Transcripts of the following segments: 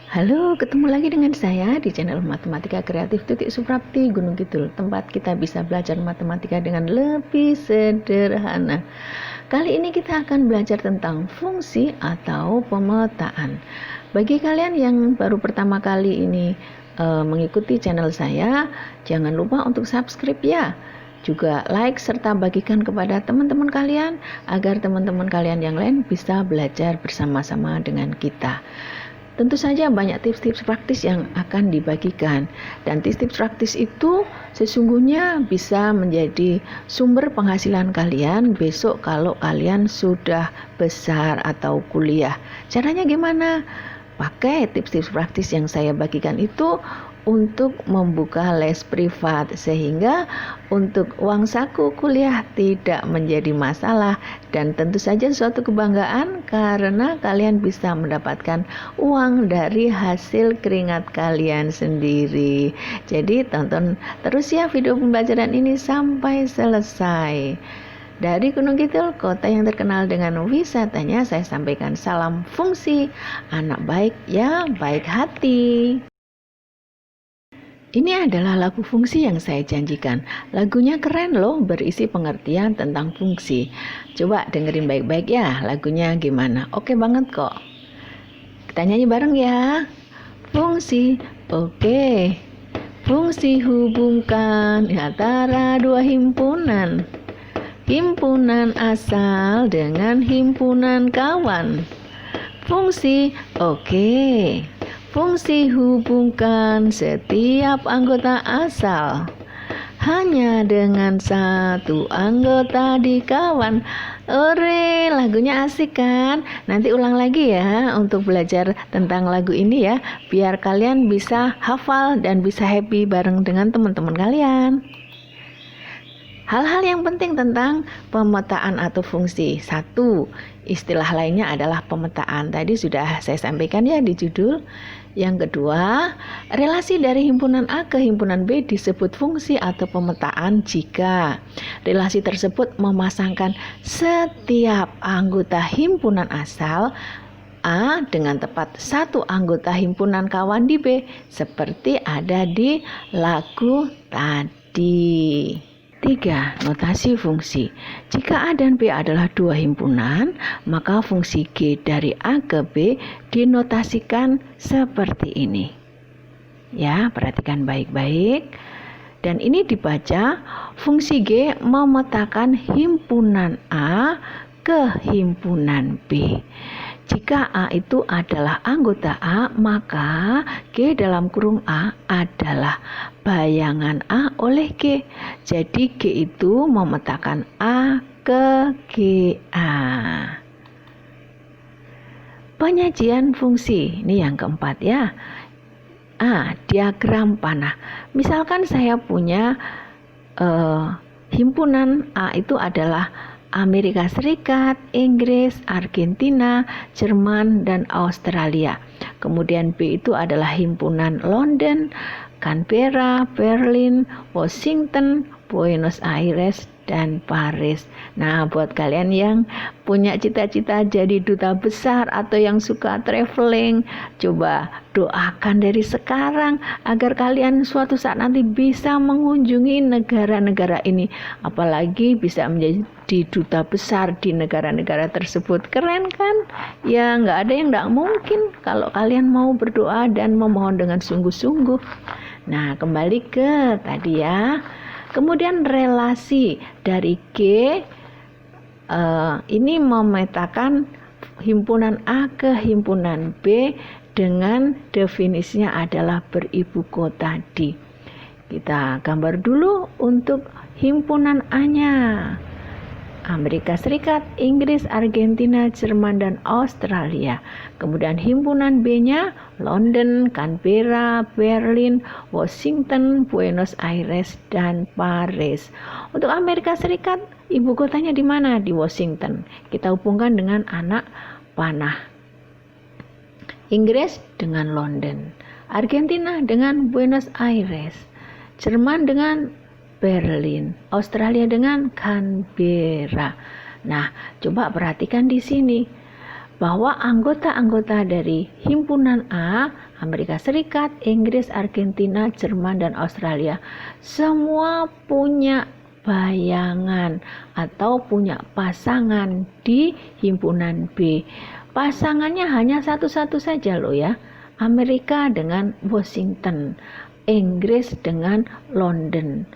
Halo, ketemu lagi dengan saya di channel Matematika Kreatif Tutik Suprapti Gunung Kidul, tempat kita bisa belajar matematika dengan lebih sederhana. Kali ini kita akan belajar tentang fungsi atau pemetaan. Bagi kalian yang baru pertama kali ini mengikuti channel saya, jangan lupa untuk subscribe ya. Juga like serta bagikan kepada teman-teman kalian agar teman-teman kalian yang lain bisa belajar bersama-sama dengan kita. Tentu saja banyak tips-tips praktis yang akan dibagikan, dan tips-tips praktis itu sesungguhnya bisa menjadi sumber penghasilan kalian besok kalau kalian sudah besar atau kuliah. Caranya gimana? Pakai tips-tips praktis yang saya bagikan itu untuk membuka les privat, sehingga untuk uang saku kuliah tidak menjadi masalah, dan tentu saja suatu kebanggaan karena kalian bisa mendapatkan uang dari hasil keringat kalian sendiri. Jadi tonton terus ya video pembelajaran ini sampai selesai. Dari Gunung Kidul, kota yang terkenal dengan wisatanya, saya sampaikan salam fungsi, anak baik ya baik hati. Ini adalah lagu fungsi yang saya janjikan. Lagunya keren loh, berisi pengertian tentang fungsi. Coba dengerin baik-baik ya, lagunya gimana? Oke banget kok. Kita nyanyi bareng ya. Fungsi, oke. Fungsi hubungkan antara dua himpunan. Himpunan asal dengan himpunan kawan. Fungsi, oke. Fungsi hubungkan setiap anggota asal hanya dengan satu anggota di kawan. Ore, lagunya asik kan? Nanti ulang lagi ya untuk belajar tentang lagu ini ya, biar kalian bisa hafal dan bisa happy bareng dengan teman-teman kalian. Hal-hal yang penting tentang pemetaan atau fungsi. Satu, istilah lainnya adalah pemetaan. Tadi sudah saya sampaikan ya di judul. Yang kedua, relasi dari himpunan A ke himpunan B disebut fungsi atau pemetaan jika relasi tersebut memasangkan setiap anggota himpunan asal A dengan tepat satu anggota himpunan kawan di B, seperti ada di lagu tadi. 3. Notasi fungsi. Jika A dan B adalah dua himpunan, maka fungsi G dari A ke B dinotasikan seperti ini. Ya, perhatikan baik-baik. Dan ini dibaca, fungsi G memetakan himpunan A ke himpunan B. Jika A itu adalah anggota A, maka G dalam kurung A adalah bayangan A oleh G. Jadi G itu memetakan A ke GA. Penyajian fungsi, ini yang keempat ya. Diagram panah. Misalkan saya punya himpunan A itu adalah Amerika Serikat, Inggris, Argentina, Jerman, dan Australia. Kemudian B itu adalah himpunan London, Canberra, Berlin, Washington, Buenos Aires, dan Paris. Nah, buat kalian yang punya cita-cita jadi duta besar atau yang suka traveling, coba doakan dari sekarang agar kalian suatu saat nanti bisa mengunjungi negara-negara ini, apalagi bisa menjadi duta besar di negara-negara tersebut. Keren kan? Ya, nggak ada yang nggak mungkin kalau kalian mau berdoa dan memohon dengan sungguh-sungguh. Nah, kembali ke tadi ya. Kemudian relasi dari G ini memetakan himpunan A ke himpunan B dengan definisinya adalah beribu kota di. Kita gambar dulu untuk himpunan A-nya. Amerika Serikat, Inggris, Argentina, Jerman, dan Australia. Kemudian himpunan B-nya London, Canberra, Berlin, Washington, Buenos Aires, dan Paris. Untuk Amerika Serikat, ibu kotanya di mana? Di Washington. Kita hubungkan dengan anak panah. Inggris dengan London, Argentina dengan Buenos Aires, Jerman dengan Berlin, Australia dengan Canberra. Nah, coba perhatikan di sini. bahwa anggota-anggota dari himpunan A, Amerika Serikat, Inggris, Argentina, Jerman, dan Australia semua punya bayangan atau punya pasangan di himpunan B. Pasangannya hanya satu-satu saja loh ya. Amerika dengan Washington, Inggris dengan London,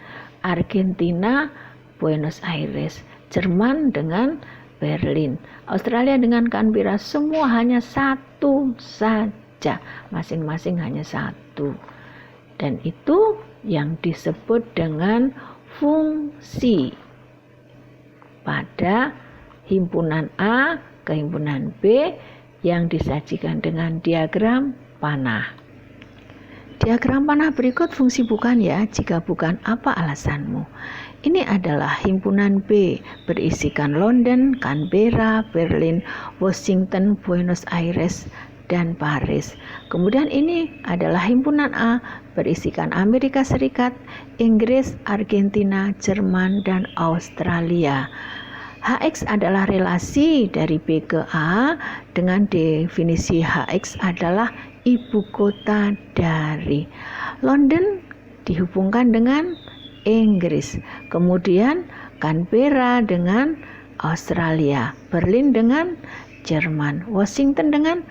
Argentina Buenos Aires, Jerman dengan Berlin, Australia dengan Canberra, semua hanya satu saja, masing-masing hanya satu. Dan itu yang disebut dengan fungsi pada himpunan A ke himpunan B yang disajikan dengan diagram panah. Diagram panah berikut fungsi bukan ya, jika bukan apa alasanmu. Ini adalah himpunan B berisikan London, Canberra, Berlin, Washington, Buenos Aires, dan Paris. Kemudian ini adalah himpunan A berisikan Amerika Serikat, Inggris, Argentina, Jerman, dan Australia. HX adalah relasi dari B ke A dengan definisi HX adalah ibu kota dari London dihubungkan dengan Inggris, kemudian Canberra dengan Australia, Berlin dengan Jerman, Washington dengan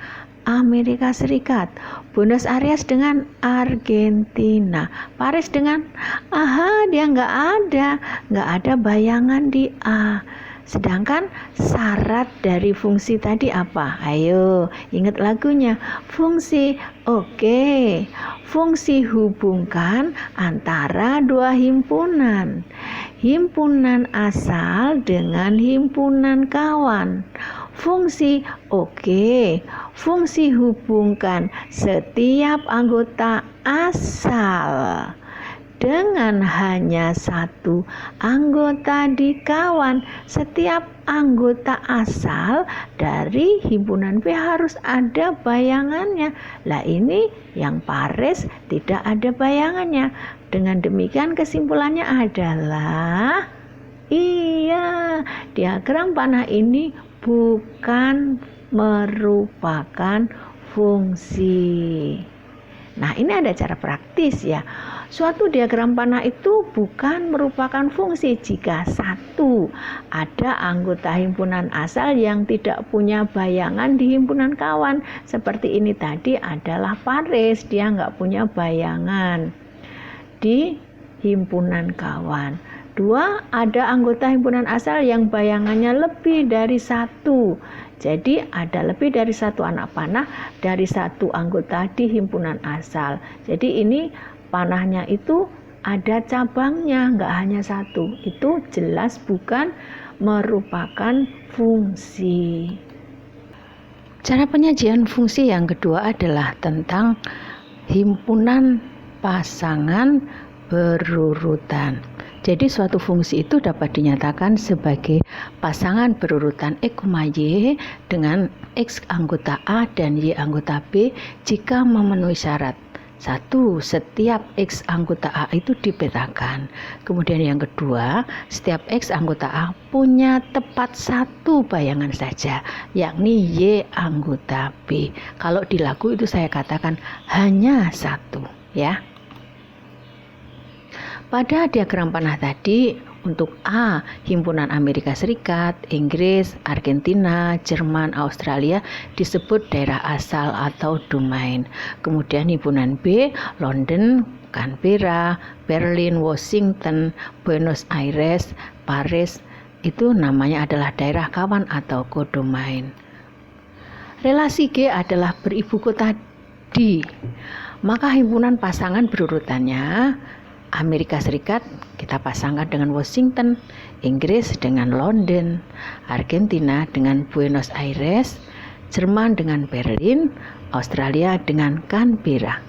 Amerika Serikat, Buenos Aires dengan Argentina, Paris dengan dia nggak ada bayangan di A. Sedangkan syarat dari fungsi tadi apa? Ayo ingat lagunya. Fungsi, oke. Fungsi hubungkan antara dua himpunan. Himpunan asal dengan himpunan kawan. Fungsi, oke. Fungsi hubungkan setiap anggota asal dengan hanya satu anggota di kawan. Setiap anggota asal dari himpunan B harus ada bayangannya. Lah ini yang Paris tidak ada bayangannya. Dengan demikian kesimpulannya adalah iya, diagram panah ini bukan merupakan fungsi. Nah, ini ada cara praktis ya. Suatu diagram panah itu bukan merupakan fungsi jika satu, ada anggota himpunan asal yang tidak punya bayangan di himpunan kawan. Seperti ini tadi adalah Paris, dia nggak punya bayangan di himpunan kawan. Dua, ada anggota himpunan asal yang bayangannya lebih dari satu. Jadi ada lebih dari satu anak panah dari satu anggota di himpunan asal. Jadi ini panahnya itu ada cabangnya, nggak hanya satu. Itu jelas bukan merupakan fungsi. Cara penyajian fungsi yang kedua adalah tentang himpunan pasangan berurutan. Jadi suatu fungsi itu dapat dinyatakan sebagai pasangan berurutan X, Y dengan X anggota A dan Y anggota B jika memenuhi syarat. 1. Setiap X anggota A itu dipetakan. Kemudian yang kedua, setiap X anggota A punya tepat satu bayangan saja, yakni Y anggota B. Kalau di lagu itu saya katakan hanya satu, ya. Pada diagram panah tadi, untuk A, himpunan Amerika Serikat, Inggris, Argentina, Jerman, Australia disebut daerah asal atau domain. Kemudian himpunan B, London, Canberra, Berlin, Washington, Buenos Aires, Paris, itu namanya adalah daerah kawan atau kodomain. Relasi G adalah beribu kota D. Maka himpunan pasangan berurutannya Amerika Serikat kita pasangkan dengan Washington, Inggris dengan London, Argentina dengan Buenos Aires, Jerman dengan Berlin, Australia dengan Canberra.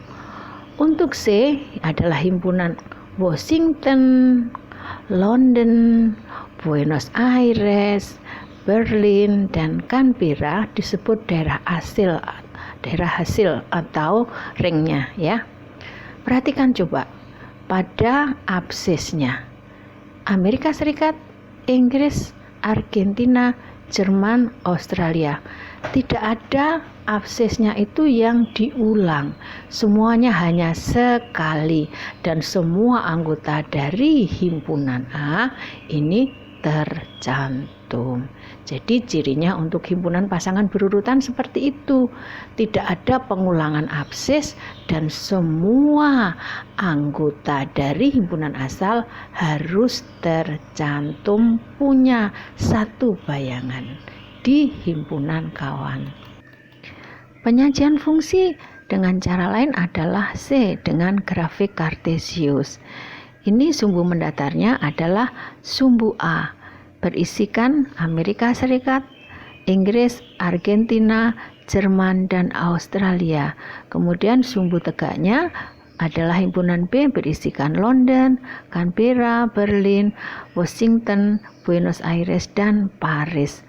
Untuk C adalah himpunan Washington, London, Buenos Aires, Berlin, dan Canberra disebut daerah hasil atau ringnya ya. Perhatikan coba. Pada absisnya Amerika Serikat, Inggris, Argentina, Jerman, Australia. Tidak ada absesnya itu yang diulang, semuanya hanya sekali, dan semua anggota dari himpunan A ini tercantum. Jadi cirinya untuk himpunan pasangan berurutan seperti itu, tidak ada pengulangan abses dan semua anggota dari himpunan asal harus tercantum punya satu bayangan di himpunan kawan. Penyajian fungsi dengan cara lain adalah C dengan grafik Kartesius. Ini sumbu mendatarnya adalah sumbu A, berisikan Amerika Serikat, Inggris, Argentina, Jerman, dan Australia. Kemudian sumbu tegaknya adalah himpunan B, berisikan London, Canberra, Berlin, Washington, Buenos Aires, dan Paris.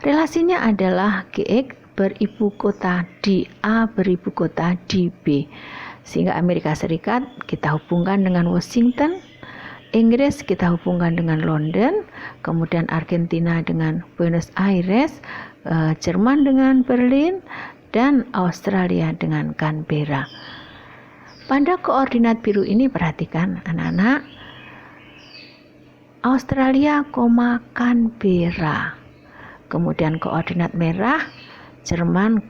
Relasinya adalah GX beribu kota di A, beribu kota di B. Sehingga Amerika Serikat kita hubungkan dengan Washington, Inggris kita hubungkan dengan London, kemudian Argentina dengan Buenos Aires, Jerman dengan Berlin, dan Australia dengan Canberra. Pada koordinat biru ini perhatikan anak-anak, Australia, Canberra. Kemudian koordinat merah, Jerman,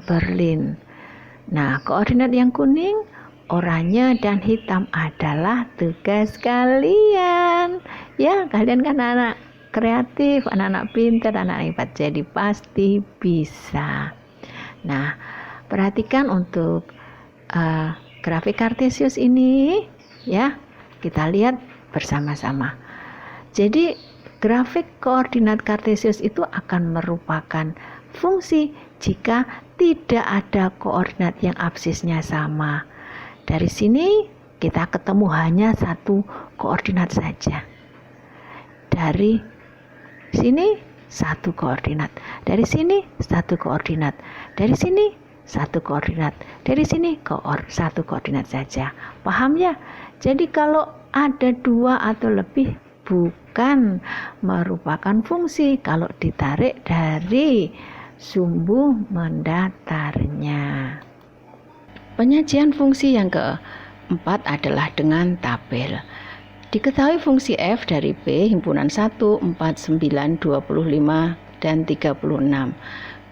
Berlin. Nah, koordinat yang kuning, oranye, dan hitam adalah tugas kalian. Ya, kalian kan anak kreatif, anak-anak pintar, anak hebat, jadi pasti bisa. Nah, perhatikan untuk grafik Kartesius ini, ya, kita lihat bersama-sama. Jadi, grafik koordinat Kartesius itu akan merupakan fungsi jika tidak ada koordinat yang absisnya sama. Dari sini kita ketemu hanya satu koordinat saja. Dari sini satu koordinat. Dari sini satu koordinat. Dari sini satu koordinat. Dari sini satu koordinat saja. Paham ya? Jadi kalau ada dua atau lebih bukan merupakan fungsi kalau ditarik dari sumbu mendatarnya. Penyajian fungsi yang keempat adalah dengan tabel. Diketahui fungsi f dari B himpunan 1, 4, 9, 25, dan 36.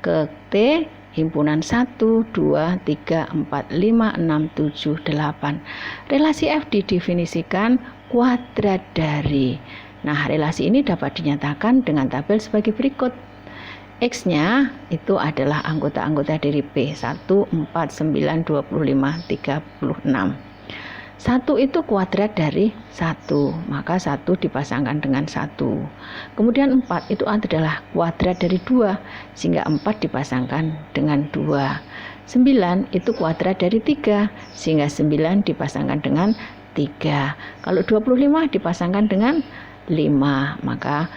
Ke T himpunan 1, 2, 3, 4, 5, 6, 7, 8. Relasi f didefinisikan kuadrat dari. Nah, relasi ini dapat dinyatakan dengan tabel sebagai berikut. X-nya itu adalah anggota-anggota dari P, 1, 4, 9, 25, 36. 1 itu kuadrat dari 1, maka 1 dipasangkan dengan 1. Kemudian 4 itu adalah kuadrat dari 2, sehingga 4 dipasangkan dengan 2. 9 itu kuadrat dari 3, sehingga 9 dipasangkan dengan 3. Kalau 25 dipasangkan dengan 5, maka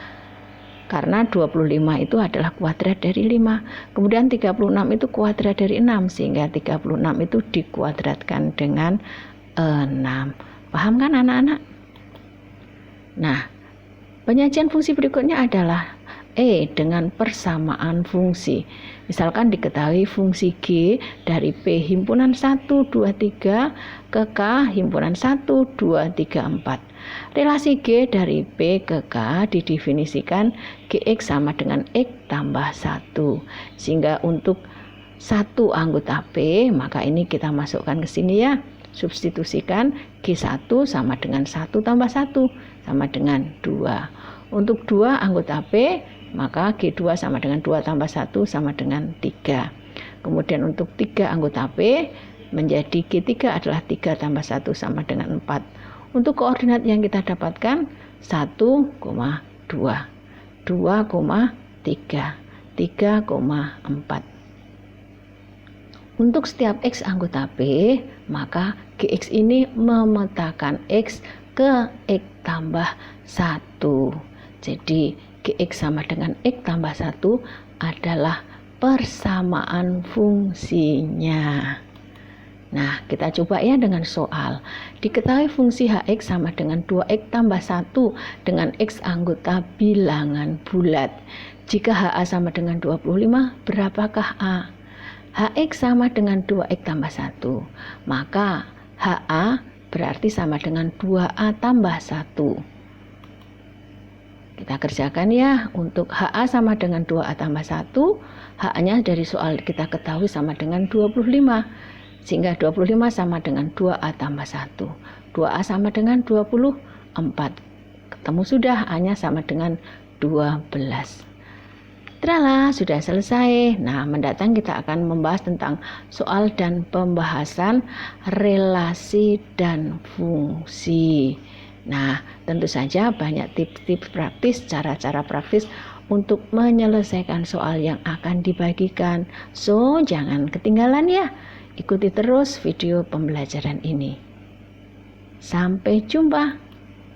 karena 25 itu adalah kuadrat dari 5. Kemudian 36 itu kuadrat dari 6, sehingga 36 itu dikuadratkan dengan 6. Paham kan anak-anak? Nah, penyajian fungsi berikutnya adalah E dengan persamaan fungsi. Misalkan diketahui fungsi G dari P himpunan 1, 2, 3 ke K himpunan 1, 2, 3, 4. Relasi G dari P ke K didefinisikan Gx sama dengan X tambah 1. Sehingga untuk satu anggota P, maka ini kita masukkan ke sini ya. Substitusikan G1 sama dengan 1 tambah 1 sama dengan 2. Untuk 2 anggota P, maka G2 sama dengan 2 tambah 1 sama dengan 3. Kemudian untuk 3 anggota P, menjadi G3 adalah 3 tambah 1 sama dengan 4. Untuk koordinat yang kita dapatkan 1, 2, 2,3, 3,4. Untuk setiap X anggota P, maka Gx ini memetakan X ke X tambah 1. Jadi Gx sama dengan X tambah 1 adalah persamaan fungsinya. Nah, kita coba ya dengan soal. Diketahui fungsi Hx sama dengan 2x tambah 1 dengan x anggota bilangan bulat. Jika HA sama dengan 25, berapakah A? Hx sama dengan 2x tambah 1, maka HA berarti sama dengan 2A tambah 1. Kita kerjakan ya. Untuk HA sama dengan 2A tambah 1, HA-nya dari soal kita ketahui sama dengan 25. Sehingga 25 sama dengan 2A tambah 1. 2A sama dengan 24. Ketemu sudah, A-nya sama dengan 12. Trala, sudah selesai. Nah, mendatang kita akan membahas tentang soal dan pembahasan relasi dan fungsi. Nah, tentu saja banyak tips-tips praktis, cara-cara praktis untuk menyelesaikan soal yang akan dibagikan. So, jangan ketinggalan ya. Ikuti terus video pembelajaran ini. Sampai jumpa.